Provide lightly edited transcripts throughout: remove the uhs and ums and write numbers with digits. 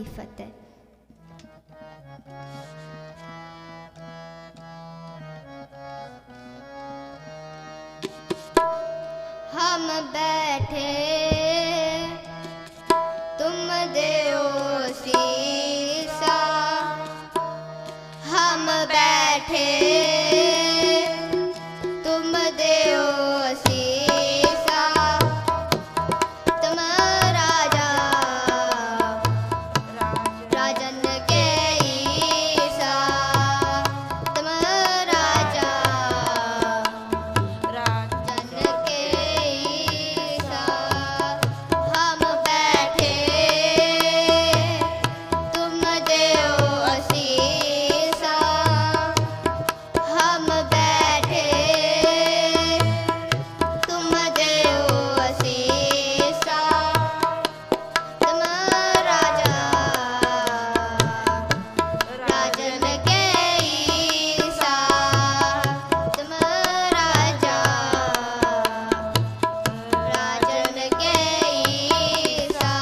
फतेह। हम बैठे तुम देओ शीसा, हम बैठे तुम देओ शीसा, तुम राजा राजन के ईसा, तुम राजा राजन के ईसा। हम बैठे तुम देओ शीसा, हम बैठे तुम देओ शीसा, तुम राजा राजन के ईसा, तुम राजा राजन के ईसा।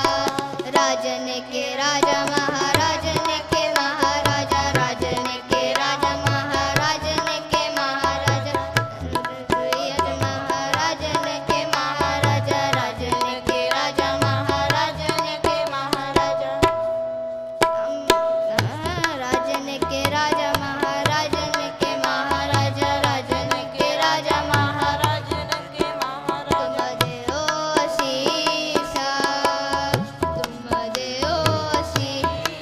राजन के राजा महाराजन के महाराजा, राजन के राजा महाराजन के महाराजा, महाराजन के महाराजा, राजन के राजा महाराजन के महाराजा, राजन के राजा महाराजन के महाराजा, राजन के राजा महाराजन के महाराजा। तुम देओ शीसा, तुम देओ शीसा,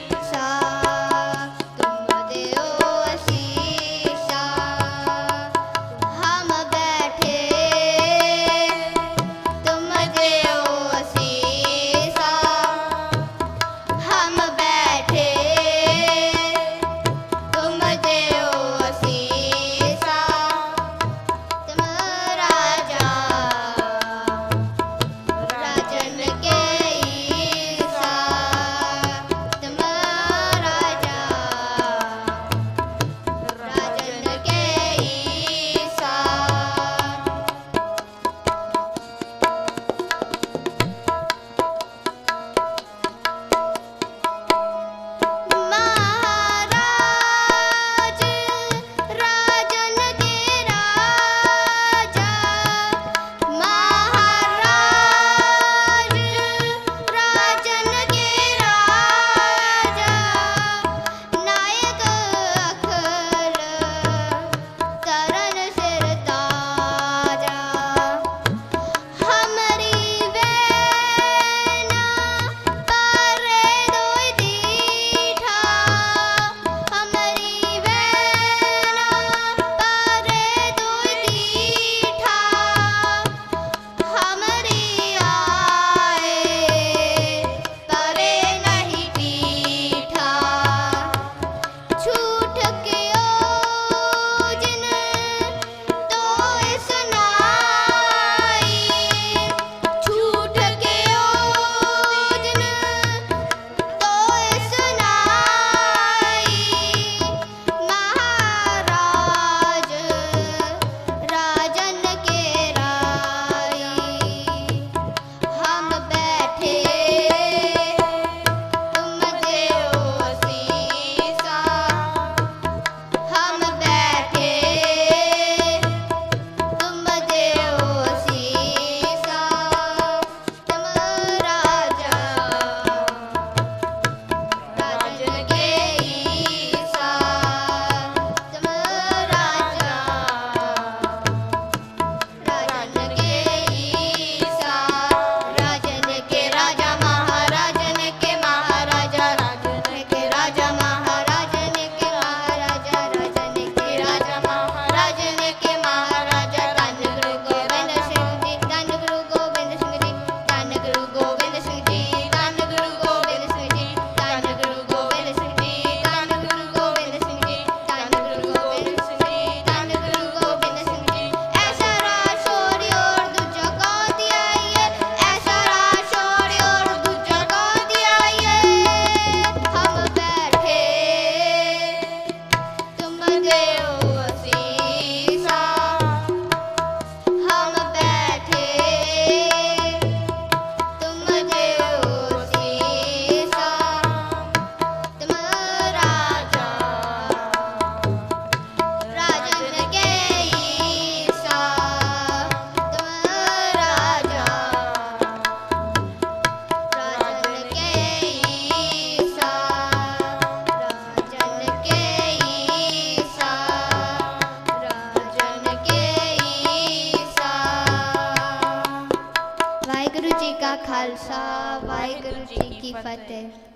खालसा वाहिगुरु जी की फतेह।